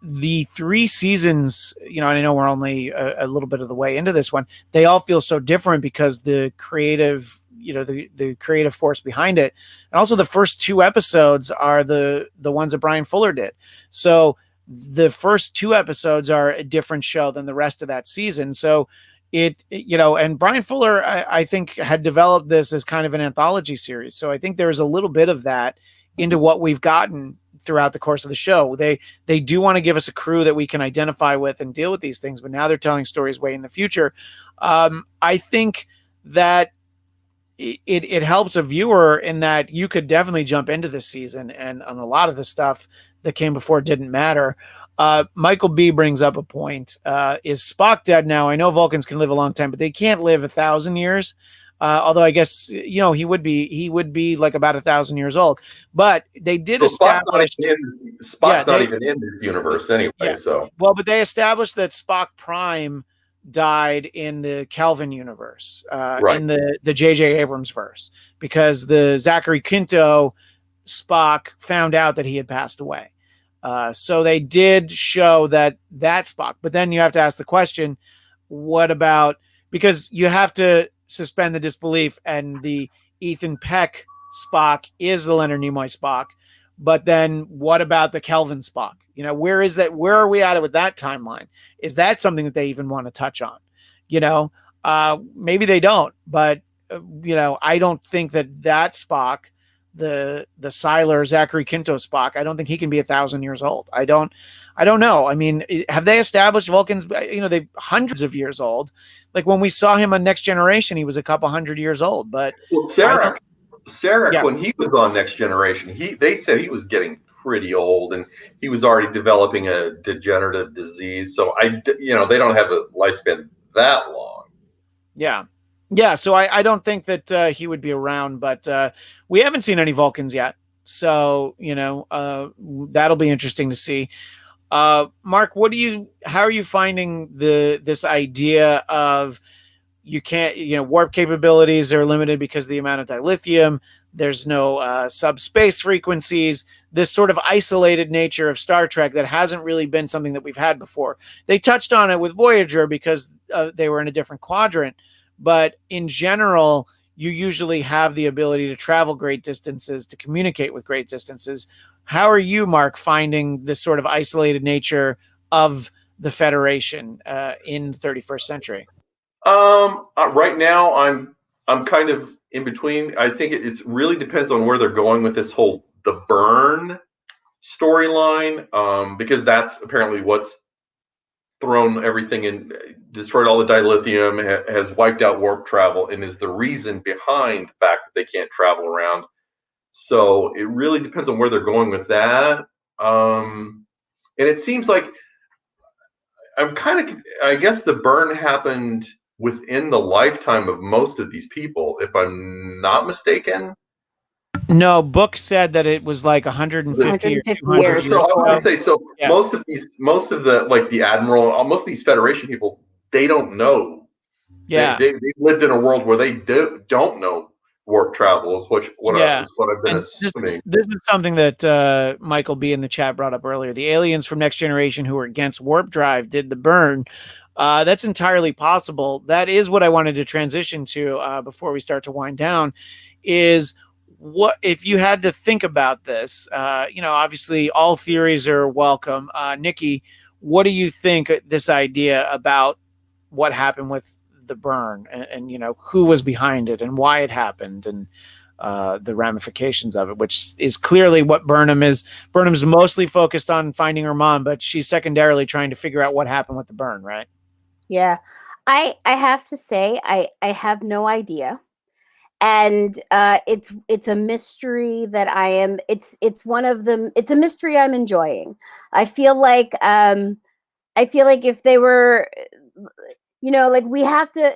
the 3 seasons, and I know we're only a little bit of the way into this one, they all feel so different because the creative, the creative force behind it, and also the first 2 episodes are the ones that Brian Fuller did. So the first 2 episodes are a different show than the rest of that season. So and Brian Fuller, I think, had developed this as kind of an anthology series. So I think there's a little bit of that into what we've gotten throughout the course of the show. They do want to give us a crew that we can identify with and deal with these things, but now they're telling stories way in the future. I think that it helps a viewer in that you could definitely jump into this season, and on a lot of the stuff that came before didn't matter. Michael B brings up a point. Is Spock dead now? I know Vulcans can live a long time, but they can't live 1,000 years. Although I guess, he would be like about 1,000 years old. But they did So establish Spock's not even in this universe anyway. Yeah. So but they established that Spock Prime died in the Kelvin universe, Right. in the J.J. Abrams verse, because the Zachary Quinto Spock found out that he had passed away. So they did show that Spock, but then you have to ask the question, what about, because you have to suspend the disbelief, and the Ethan Peck Spock is the Leonard Nimoy Spock, but then what about the Kelvin Spock? Where is that? Where are we at with that timeline? Is that something that they even want to touch on? Maybe they don't, but I don't think that Spock, the Siler Zachary Quinto Spock, I don't think he can be 1,000 years old. I don't know. I mean, have they established Vulcans? They hundreds of years old. Like when we saw him on Next Generation, he was a couple hundred years old. But Sarek, Yeah. when he was on Next Generation, they said he was getting pretty old, and he was already developing a degenerative disease. So they don't have a lifespan that long. Yeah. So I don't think that he would be around, but we haven't seen any Vulcans yet. So, that'll be interesting to see. Mark, how are you finding this idea of you can't, warp capabilities are limited because of the amount of dilithium. There's no subspace frequencies, this sort of isolated nature of Star Trek that hasn't really been something that we've had before. They touched on it with Voyager because they were in a different quadrant. But in general, you usually have the ability to travel great distances, to communicate with great distances. How are you, Mark, finding this sort of isolated nature of the Federation in the 31st century? Right now, I'm kind of in between. I think it really depends on where they're going with this whole the burn storyline, because that's apparently what's thrown everything in, destroyed all the dilithium, has wiped out warp travel, and is the reason behind the fact that they can't travel around. So it really depends on where they're going with that. And it seems like I guess the burn happened within the lifetime of most of these people, if I'm not mistaken. No, Book said that it was like 150 or 200 years. So I want to say, Yeah. most of the like the Admiral, most of these Federation people, they don't know. Yeah. They lived in a world where they don't know warp travel is what I've been assuming. This is something that Michael B in the chat brought up earlier. The aliens from Next Generation who were against warp drive did the burn. That's entirely possible. That is what I wanted to transition to before we start to wind down, is what if you had to think about this? Obviously all theories are welcome. Nikki, what do you think this idea about what happened with the burn, and who was behind it and why it happened, and the ramifications of it, which is clearly what Burnham is. Burnham's mostly focused on finding her mom, but she's secondarily trying to figure out what happened with the burn, right? Yeah. I have to say, I have no idea. And it's a mystery that it's one of them. It's a mystery I'm enjoying. I feel like if they were, like we have to,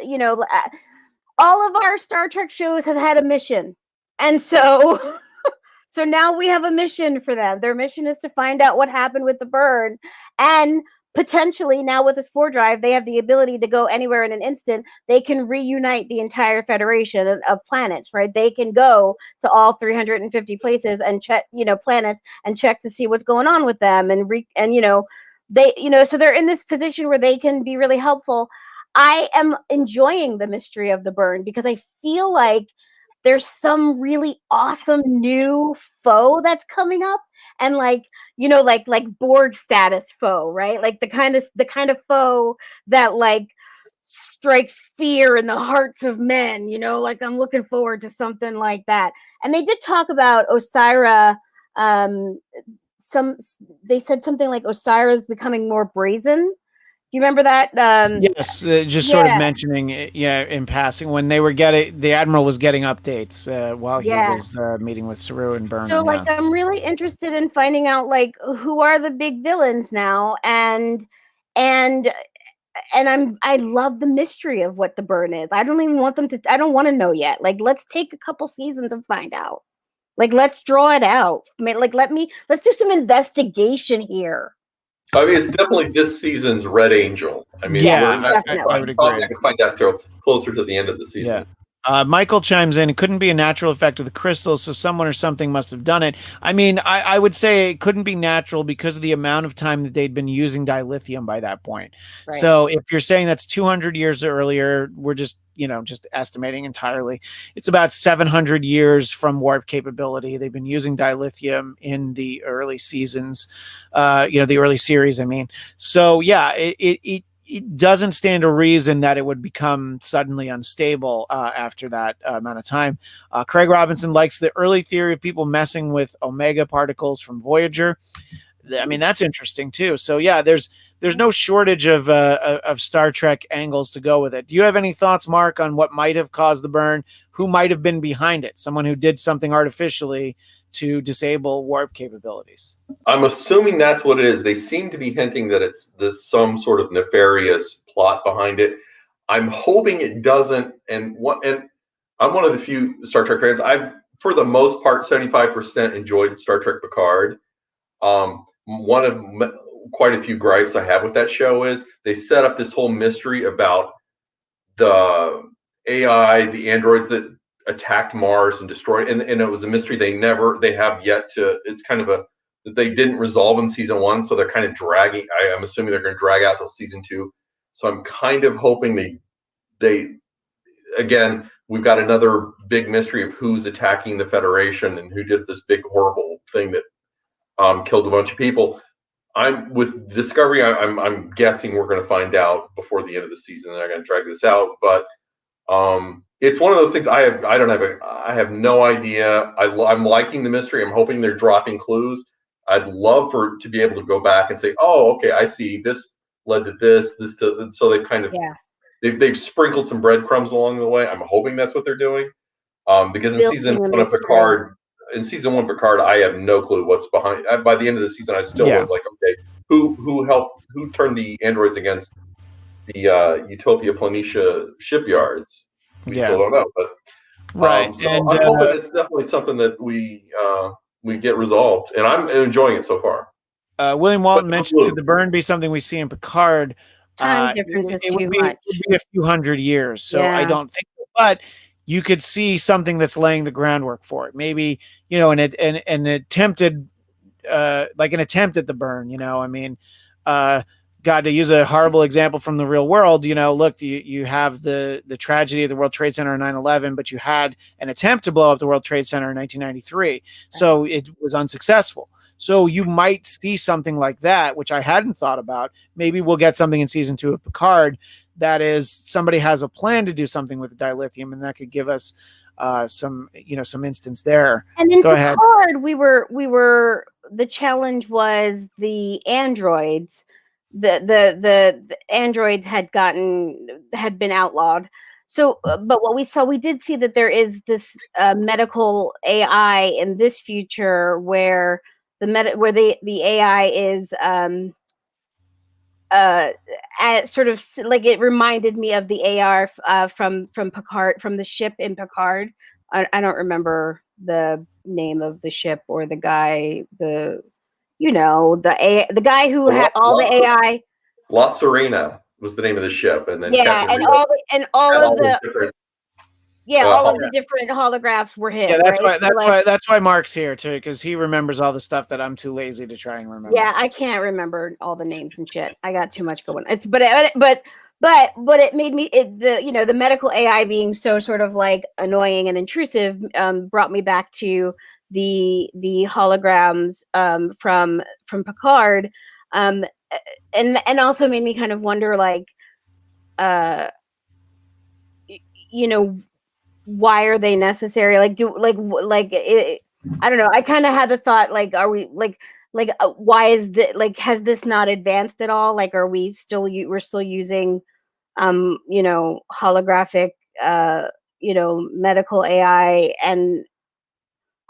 all of our Star Trek shows have had a mission. And so so now we have a mission for them. Their mission is to find out what happened with the burn, and potentially now with this 4 drive, they have the ability to go anywhere in an instant. They can reunite the entire Federation of planets, right? They can go to all 350 places and check, planets, and check to see what's going on with them, and they, so they're in this position where they can be really helpful. I am enjoying the mystery of the burn because I feel like there's some really awesome new foe that's coming up, and like Borg status foe, right? Like the kind of foe that like strikes fear in the hearts of men, like I'm looking forward to something like that. And they did talk about Osira. They said something like Osira's becoming more brazen, Do you remember that? Yes, just sort of Yeah. mentioning, yeah, in passing when they were getting the admiral was getting updates while he Yeah. was meeting with Saru and So Burnham. like Yeah, I'm really interested in finding out like who are the big villains now, and I love the mystery of what the burn is. I don't even want them to, I don't want to know yet. Like let's take a couple seasons and find out. Like let's draw it out. I mean, like let's do some investigation here. I mean, it's definitely this season's Red Angel. I mean, yeah, I Definitely. would probably agree. I can find that closer to the end of the season. Yeah. Michael chimes in. It couldn't be a natural effect of the crystals, so someone or something must have done it. I mean, I would say it couldn't be natural because of the amount of time that they'd been using dilithium by that point. Right. So if you're saying that's 200 years earlier, we're just just estimating entirely. It's about 700 years from warp capability. They've been using dilithium in the early seasons, the early series. I mean, so yeah, it doesn't stand to reason that it would become suddenly unstable after that amount of time. Craig Robinson likes the early theory of people messing with omega particles from Voyager. I mean, that's interesting too. So yeah, there's no shortage of Star Trek angles to go with it. Do you have any thoughts, Mark, on what might have caused the burn? Who might have been behind it? Someone who did something artificially to disable warp capabilities? I'm assuming that's what it is. They seem to be hinting that it's some sort of nefarious plot behind it. I'm hoping it doesn't. And I'm one of the few Star Trek fans. I've, for the most part, 75% enjoyed Star Trek Picard. One of quite a few gripes I have with that show is they set up this whole mystery about the AI, the androids that attacked Mars and destroyed, and it was a mystery they have yet to. It's kind of that they didn't resolve in season 1, so they're kind of dragging. I'm assuming they're going to drag out till season 2. So I'm kind of hoping they again, we've got another big mystery of who's attacking the Federation and who did this big horrible thing that killed a bunch of people. I'm with Discovery. I'm guessing we're going to find out before the end of the season. They're going to drag this out, but it's one of those things. I have no idea. I'm liking the mystery. I'm hoping they're dropping clues. I'd love to be able to go back and say, oh, okay, I see. This led to this. So they've kind of they've sprinkled some breadcrumbs along the way. I'm hoping that's what they're doing. Because in season 1 of Picard. In season 1 Picard, I have no clue what's behind. By the end of the season, I still was like, okay, who turned the androids against the Utopia Planitia shipyards? We still don't know, but right. So I'm hoping it's definitely something that we get resolved, and I'm enjoying it so far. William Walton mentioned, could the burn be something we see in Picard? Time difference is too much. It would be a few hundred years, so I don't think so. But you could see something that's laying the groundwork for it. Maybe, an attempted, like an attempt at the burn, I mean, God, to use a horrible example from the real world, look, you have the tragedy of the World Trade Center in 9/11, but you had an attempt to blow up the World Trade Center in 1993. So it was unsuccessful. So you might see something like that, which I hadn't thought about. Maybe we'll get something in season 2 of Picard. That is, somebody has a plan to do something with dilithium, and that could give us some instance there. And then Picard, we were the challenge was the androids. The androids had been outlawed. So, but what we did see that there is this medical AI in this future where the AI is sort of like, it reminded me of the AR from Picard, from the ship in Picard. I don't remember the name of the ship or the guy, the guy who had all the AI. La Serena was the name of the ship, and then all of the different holographs were him. Yeah, that's why Mark's here too, because he remembers all the stuff that I'm too lazy to try and remember. Yeah, I can't remember all the names and shit. I got too much going. But it made me the medical AI being so sort of like annoying and intrusive brought me back to the holograms from Picard, and also made me kind of wonder, like, why are they necessary? Like, I don't know. I kind of had the thought, like, are we like, like why is the like has this not advanced at all? Like, are we still we're still using holographic medical AI, and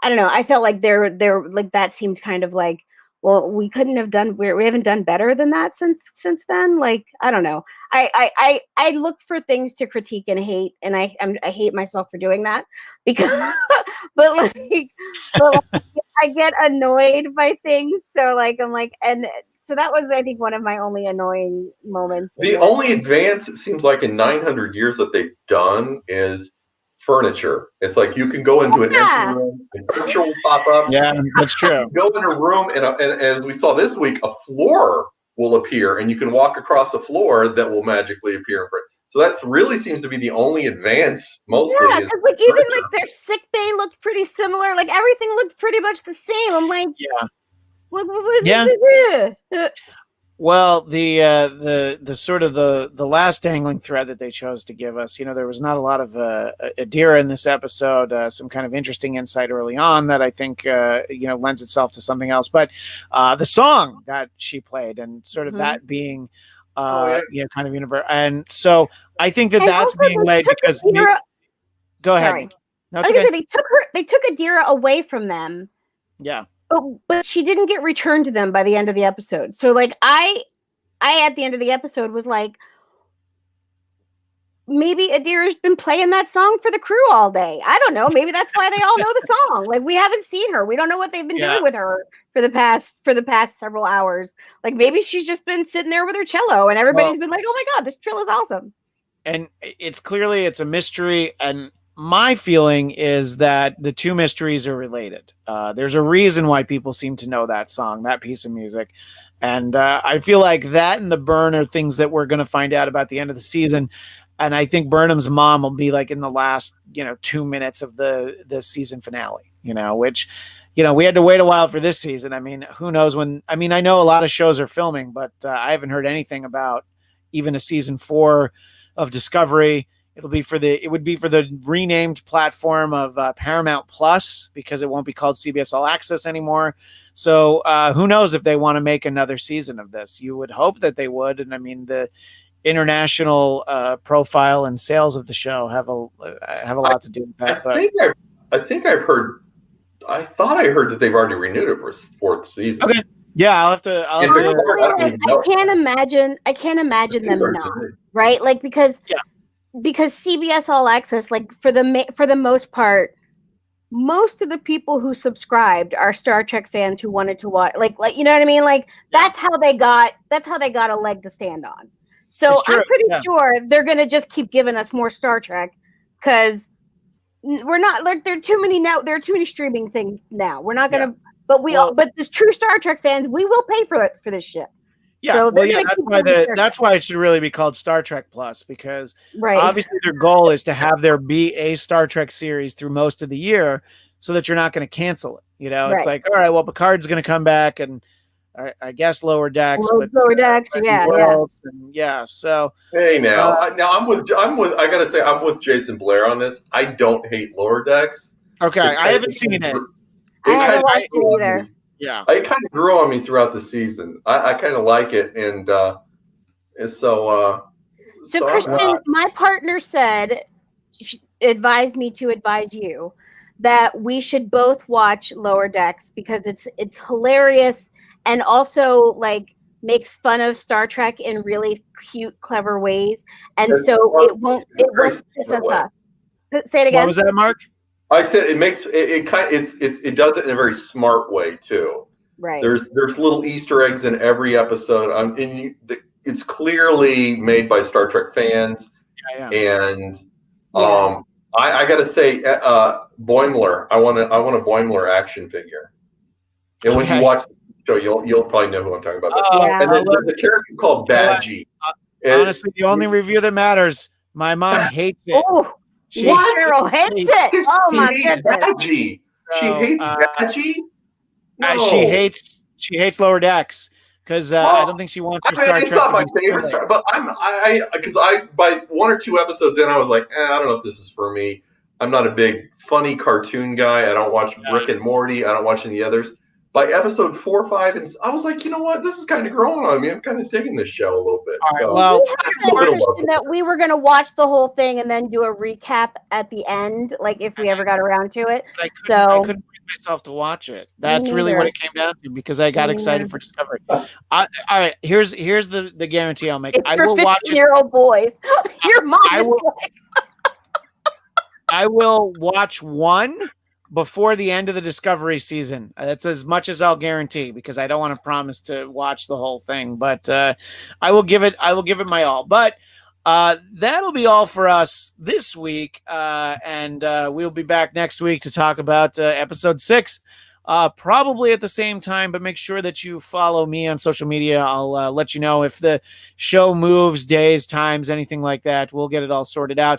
I don't know. I felt like they're like that seemed kind of like, well, we couldn't have done we haven't done better than that since then. Like, I don't know. I look for things to critique and hate, and I hate myself for doing that because but like I get annoyed by things. So like I'm like, and so that was, I think, one of my only annoying moments. The only advance it seems like in 900 years that they've done is furniture. It's like you can go into an empty room and picture will pop up. Yeah, that's true. Go in a room and as we saw this week, a floor will appear and you can walk across a floor that will magically appear. So that's really seems to be the only advance mostly. Yeah, because like even like their sick bay looked pretty similar. Like everything looked pretty much the same. I'm like, yeah. Yeah. Well, the sort of the last dangling thread that they chose to give us, there was not a lot of Adira in this episode. Some kind of interesting insight early on that I think lends itself to something else. But the song that she played and sort of that being kind of universe, and so I think that's being laid because. Go ahead. No, they took Adira away from them. Yeah. But she didn't get returned to them by the end of the episode. So like I at the end of the episode was like, maybe Adira's been playing that song for the crew all day. I don't know. Maybe that's why they all know the song. Like we haven't seen her. We don't know what they've been doing with her for the past several hours. Like maybe she's just been sitting there with her cello and everybody's been like, oh my God, this trill is awesome. And it's a mystery, and my feeling is that the two mysteries are related. There's a reason why people seem to know that song, that piece of music. And I feel like that and the burn are things that we're going to find out about the end of the season. And I think Burnham's mom will be like in the last, 2 minutes of the season finale, which, we had to wait a while for this season. I mean, who knows when, I know a lot of shows are filming, but I haven't heard anything about even a season 4 of Discovery. It would be for the renamed platform of Paramount Plus, because it won't be called CBS All Access anymore. So who knows if they want to make another season of this? You would hope that they would. And the international profile and sales of the show have a lot to do with that. I thought I heard that they've already renewed it for 4th season. Okay. Yeah, I'll have to. I can't imagine them not, right? Like because CBS All Access, like for the most part, most of the people who subscribed are Star Trek fans who wanted to watch, like you know what I mean? Like that's how they got a leg to stand on. So I'm pretty sure they're gonna just keep giving us more Star Trek because we're not. There are too many now. There are too many streaming things now. We're not gonna. But but as true Star Trek fans, we will pay for this shit. Yeah, so that's why it should really be called Star Trek Plus, because obviously their goal is to have there be a Star Trek series through most of the year, so that you're not going to cancel it. It's like, all right, well, Picard's going to come back, and I guess Lower Decks, Lower Decks, yeah. So hey, now I'm with. I gotta say, I'm with Jason Blair on this. I don't hate Lower Decks. Okay, I haven't seen it. I haven't watched it either. Yeah, it kind of grew on me throughout the season. I kind of like it, and so. So Christian, my partner said, advised me to advise you that we should both watch Lower Decks because it's hilarious and also like makes fun of Star Trek in really cute, clever ways, and so it won't piss us off. Say it again. What was that, Mark? I said it does it in a very smart way too. Right. There's little Easter eggs in every episode. It's clearly made by Star Trek fans. Yeah. And I got to say, Boimler. I want a Boimler action figure. And when you watch the show, you'll probably know who I'm talking about. And then there's a character called Badgie. Honestly, the only review that matters. My mom hates it. Oh. Cheryl hates it. Oh my goodness. Badgie. She hates Badgie? No. She hates Lower Decks because I don't think she wants her Star Trek. It's not my favorite Star, but because by 1 or 2 episodes in, I was like, I don't know if this is for me. I'm not a big funny cartoon guy. I don't watch Rick and Morty. I don't watch any others. by episode 4, 5, and I was like, you know what? This is kind of growing on me. I'm kind of digging this show a little bit. All right, So well, We had the intention that we were going to watch the whole thing and then do a recap at the end, like if we ever got around to it. I So couldn't bring myself to watch it. That's really what neither. it came down to because I got Me excited neither. for Discovery. All right, here's the guarantee I'll make. It's I for will watch it. 15-year-old boys. Your mom I is will- like, I will watch one before the end of the Discovery season. That's as much as I'll guarantee because I don't want to promise to watch the whole thing, but I will give it my all. But that'll be all for us this week, and we'll be back next week to talk about episode 6. Probably at the same time, but make sure that you follow me on social media. I'll let you know if the show moves, days, times, anything like that. We'll get it all sorted out.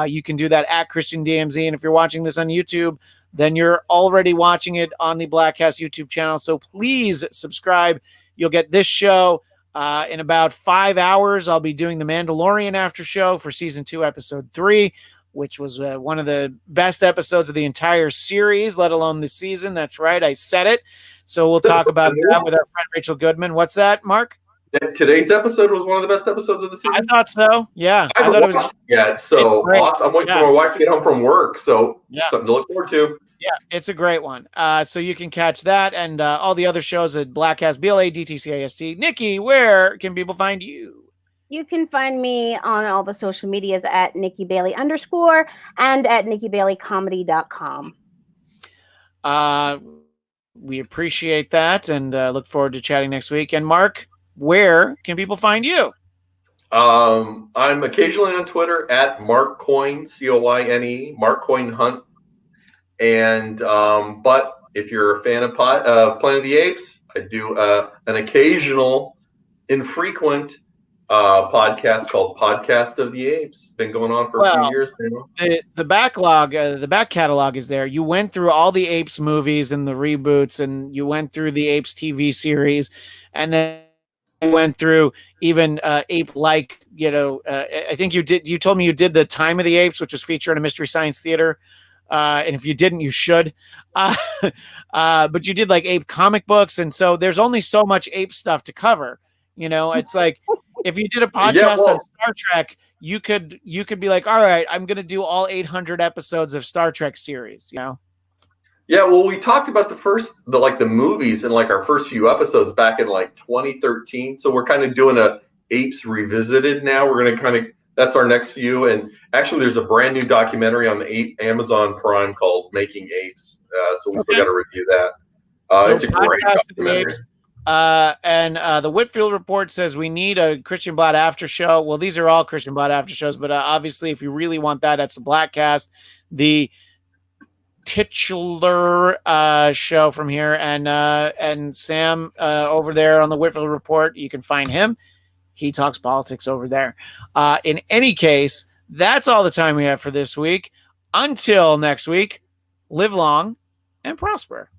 You can do that at Christian DMZ. And if you're watching this on YouTube, then you're already watching it on the Blackcast YouTube channel. So please subscribe. You'll get this show in about 5 hours. I'll be doing the Mandalorian after show for season 2, episode 3. Which was one of the best episodes of the entire series, let alone the season. That's right. I said it. So we'll talk about that with our friend Rachel Goodman. What's that, Mark? Today's episode was one of the best episodes of the season. I thought so. Yeah. I thought it haven't was. watched it yet, so awesome. I'm waiting for my wife to get home from work, so something to look forward to. Yeah, it's a great one. So you can catch that and all the other shows at Blackcast, BLADTCAST. Nikki, where can people find you? you can find me on all the social medias at Nikki Bailey _ and at NikkiBaileyComedy.com. We appreciate that and look forward to chatting next week. And Mark, where can people find you? I'm occasionally on Twitter at Mark Coyne, COYNE, Mark Coyne Hunt. And but if you're a fan of Planet of the Apes, I do an occasional, infrequent podcast called Podcast of the Apes. Been going on for a few years now. The backlog, the back catalog is there. You went through all the Apes movies and the reboots, and you went through the Apes TV series, and then you went through even ape-like. I think you did. You told me you did the Time of the Apes, which was featured in a Mystery Science Theater. And if you didn't, you should. But you did like ape comic books, and so there's only so much ape stuff to cover. It's like if you did a podcast on Star Trek, you could be like, all right, I'm going to do all 800 episodes of Star Trek series. Yeah, well, we talked about the movies in like our first few episodes back in like 2013. So we're kind of doing a Apes Revisited now. We're going to kind of. That's our next few, and actually, there's a brand new documentary on the Amazon Prime called "Making Apes," so we still got to review that. It's a great documentary. And the Whitfield Report says we need a Christian Blatt after show. Well, these are all Christian Blatt after shows, but obviously, if you really want that, that's the Blackcast, the titular show from here, and Sam over there on the Whitfield Report. You can find him. He talks politics over there. In any case, that's all the time we have for this week. Until next week, live long and prosper.